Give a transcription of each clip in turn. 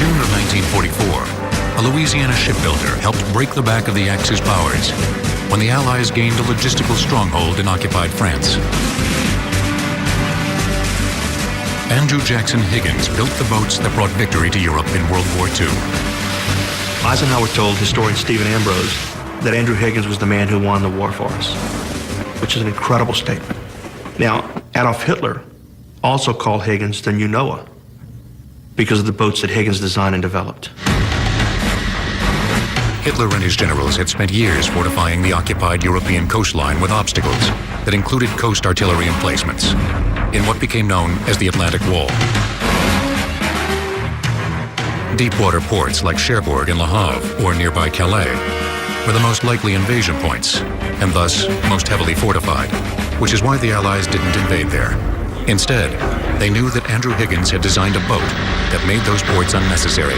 June of 1944, a Louisiana shipbuilder helped break the back of the Axis powers when the Allies gained a logistical stronghold in occupied France. Andrew Jackson Higgins built the boats that brought victory to Europe in World War II. Eisenhower told historian Stephen Ambrose that Andrew Higgins was the man who won the war for us, which is an incredible statement. Now, Adolf Hitler also called Higgins the new Noah because of the boats that Higgins designed and developed. Hitler and his generals had spent years fortifying the occupied European coastline with obstacles that included coast artillery emplacements in what became known as the Atlantic Wall. Deepwater ports like Cherbourg and Le Havre or nearby Calais were the most likely invasion points and thus most heavily fortified, which is why the Allies didn't invade there. Instead, they knew that Andrew Higgins had designed a boat that made those ports unnecessary.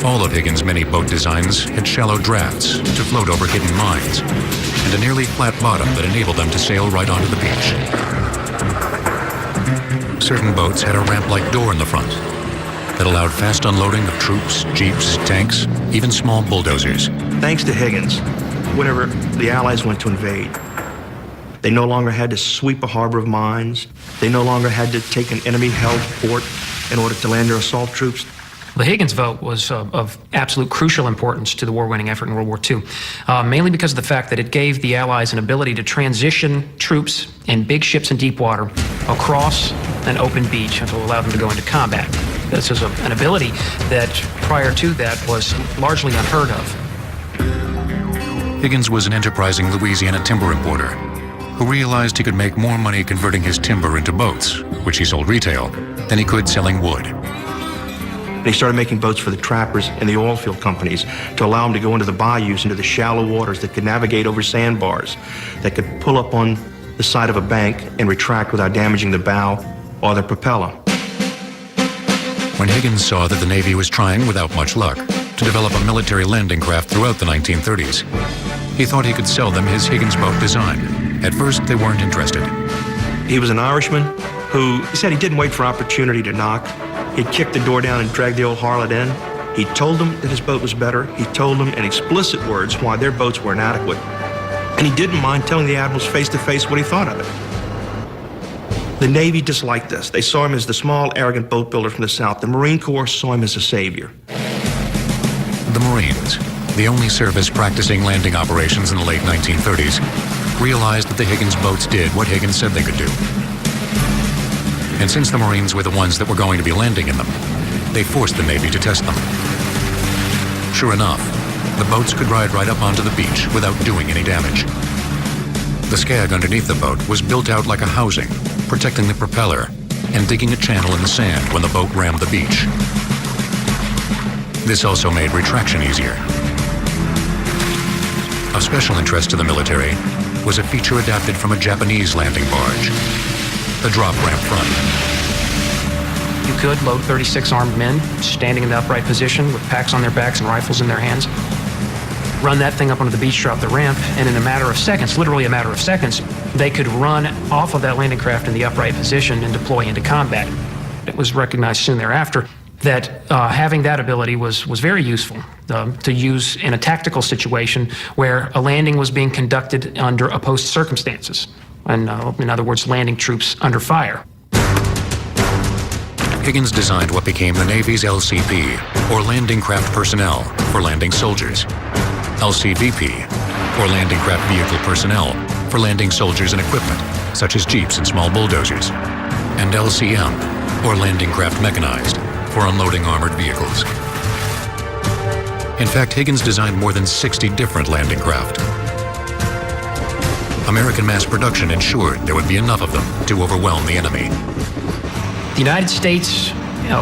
All of Higgins' many boat designs had shallow drafts to float over hidden mines and a nearly flat bottom that enabled them to sail right onto the beach. Certain boats had a ramp-like door in the front that allowed fast unloading of troops, jeeps, tanks, even small bulldozers. Thanks to Higgins, whenever the Allies went to invade, they no longer had to sweep a harbor of mines. They no longer had to take an enemy-held port in order to land their assault troops. The Higgins vote was of absolute crucial importance to the war-winning effort in World War II, mainly because of the fact that it gave the Allies an ability to transition troops in big ships in deep water across an open beach and to allow them to go into combat. This is an ability that prior to that was largely unheard of. Higgins was an enterprising Louisiana timber importer who realized he could make more money converting his timber into boats, which he sold retail, than he could selling wood. And he started making boats for the trappers and the oil field companies to allow them to go into the bayous, into the shallow waters that could navigate over sandbars, that could pull up on the side of a bank and retract without damaging the bow or the propeller. When Higgins saw that the Navy was trying, without much luck, to develop a military landing craft throughout the 1930s, he thought he could sell them his Higgins boat design. At first, they weren't interested. He was an Irishman who said he didn't wait for opportunity to knock. He'd kick the door down and drag the old harlot in. He told them that his boat was better. He told them in explicit words why their boats were inadequate. And he didn't mind telling the admirals face-to-face what he thought of it. The Navy disliked this. They saw him as the small, arrogant boat builder from the South. The Marine Corps saw him as a savior. The Marines, the only service practicing landing operations in the late 1930s, realized that the Higgins boats did what Higgins said they could do. And since the Marines were the ones that were going to be landing in them, they forced the Navy to test them. Sure enough, the boats could ride right up onto the beach without doing any damage. The skag underneath the boat was built out like a housing, protecting the propeller and digging a channel in the sand when the boat rammed the beach. This also made retraction easier. Of special interest to the military was a feature adapted from a Japanese landing barge, the drop ramp front. You could load 36 armed men standing in the upright position with packs on their backs and rifles in their hands, run that thing up onto the beach, drop the ramp, and in a matter of seconds, literally a matter of seconds, they could run off of that landing craft in the upright position and deploy into combat. It was recognized soon thereafter that having that ability was very useful to use in a tactical situation where a landing was being conducted under opposed circumstances. And in other words, landing troops under fire. Higgins designed what became the Navy's LCP, or Landing Craft Personnel, for landing soldiers. LCVP, or Landing Craft Vehicle Personnel, for landing soldiers and equipment, such as jeeps and small bulldozers. And LCM, or Landing Craft Mechanized, for unloading armored vehicles. In fact, Higgins designed more than 60 different landing craft. American mass production ensured there would be enough of them to overwhelm the enemy. The United States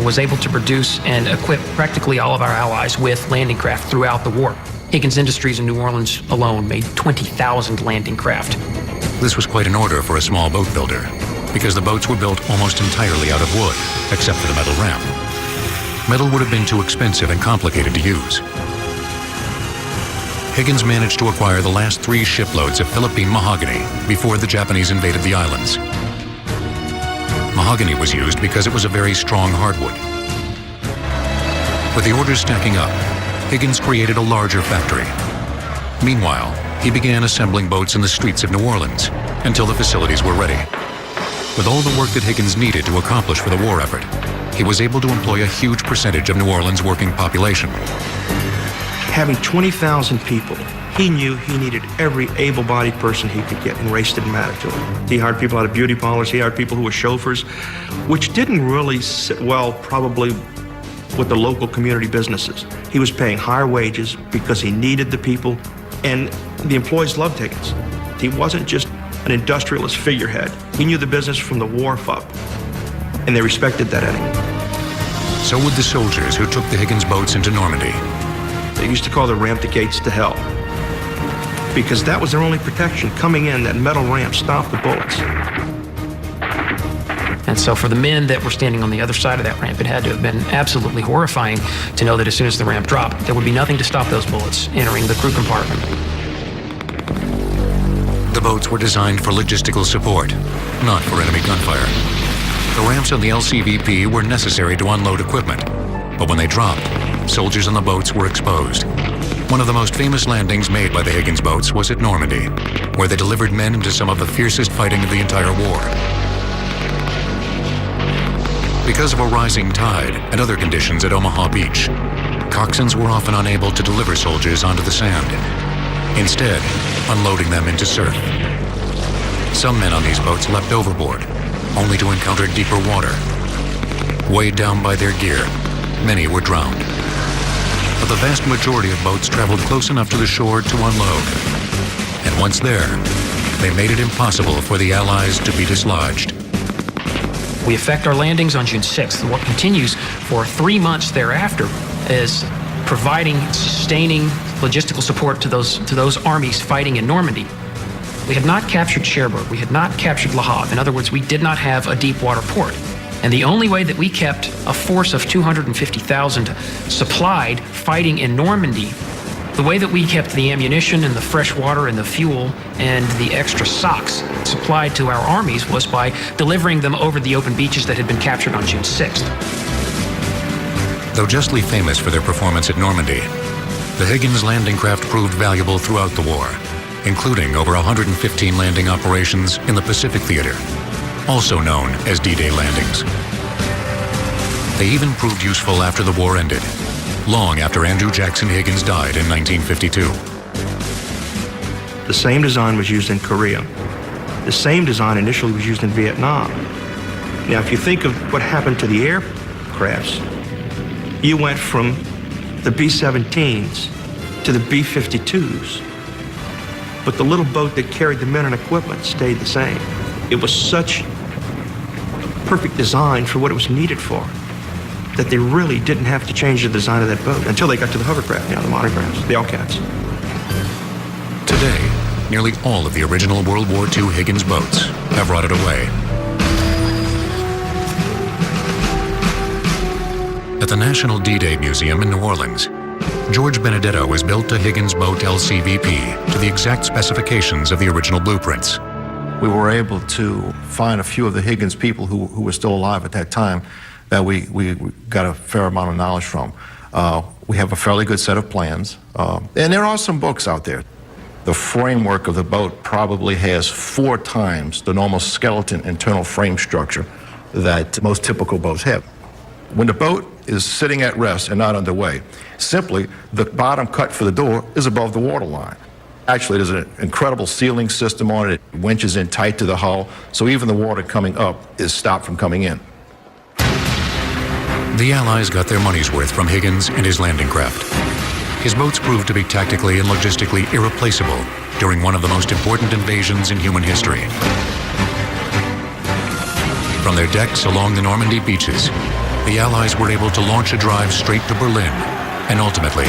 was able to produce and equip practically all of our allies with landing craft throughout the war. Higgins Industries in New Orleans alone made 20,000 landing craft. This was quite an order for a small boat builder, because the boats were built almost entirely out of wood, except for the metal ramp. Metal would have been too expensive and complicated to use. Higgins managed to acquire the last 3 shiploads of Philippine mahogany before the Japanese invaded the islands. Mahogany was used because it was a very strong hardwood. With the orders stacking up, Higgins created a larger factory. Meanwhile, he began assembling boats in the streets of New Orleans until the facilities were ready. With all the work that Higgins needed to accomplish for the war effort, he was able to employ a huge percentage of New Orleans' working population. Having 20,000 people, he knew he needed every able-bodied person he could get, and race didn't matter to him. He hired people out of beauty parlors, he hired people who were chauffeurs, which didn't really sit well probably with the local community businesses. He was paying higher wages because he needed the people, and the employees loved Higgins. He wasn't just an industrialist figurehead. He knew the business from the wharf up, and they respected that in him. So would the soldiers who took the Higgins boats into Normandy. They used to call the ramp the gates to hell, because that was their only protection. Coming in, that metal ramp stopped the bullets. And so for the men that were standing on the other side of that ramp, it had to have been absolutely horrifying to know that as soon as the ramp dropped, there would be nothing to stop those bullets entering the crew compartment. The boats were designed for logistical support, not for enemy gunfire. The ramps on the LCVP were necessary to unload equipment, but when they dropped, soldiers on the boats were exposed. One of the most famous landings made by the Higgins boats was at Normandy, where they delivered men into some of the fiercest fighting of the entire war. Because of a rising tide and other conditions at Omaha Beach, coxswains were often unable to deliver soldiers onto the sand, instead unloading them into surf. Some men on these boats leapt overboard, only to encounter deeper water. Weighed down by their gear, many were drowned. But the vast majority of boats traveled close enough to the shore to unload. And once there, they made it impossible for the Allies to be dislodged. We effect our landings on June 6th. And what continues for 3 months thereafter is providing sustaining logistical support to those armies fighting in Normandy. We had not captured Cherbourg. We had not captured Le Havre. In other words, we did not have a deep water port. And the only way that we kept a force of 250,000 supplied fighting in Normandy, the way that we kept the ammunition and the fresh water and the fuel and the extra socks supplied to our armies was by delivering them over the open beaches that had been captured on June 6th. Though justly famous for their performance at Normandy, the Higgins landing craft proved valuable throughout the war, including over 115 landing operations in the Pacific Theater, also known as D-Day landings. They even proved useful after the war ended, long after Andrew Jackson Higgins died in 1952. The same design was used in Korea. The same design initially was used in Vietnam. Now, if you think of what happened to the aircrafts, you went from the B-17s to the B-52s, but the little boat that carried the men and equipment stayed the same. It was such a perfect design for what it was needed for that they really didn't have to change the design of that boat until they got to the hovercraft, now the monograms, the L-cats. Today, nearly all of the original World War II Higgins boats have rotted away. At the National D-Day Museum in New Orleans, George Benedetto has built a Higgins boat LCVP to the exact specifications of the original blueprints. We were able to find a few of the Higgins people who were still alive at that time that we got a fair amount of knowledge from. We have a fairly good set of plans, and there are some books out there. The framework of the boat probably has 4 times the normal skeleton internal frame structure that most typical boats have. When the boat is sitting at rest and not underway, simply the bottom cut for the door is above the waterline. Actually, there's an incredible sealing system on it. It winches in tight to the hull, so even the water coming up is stopped from coming in. The Allies got their money's worth from Higgins and his landing craft. His boats proved to be tactically and logistically irreplaceable during one of the most important invasions in human history. From their decks along the Normandy beaches, the Allies were able to launch a drive straight to Berlin and ultimately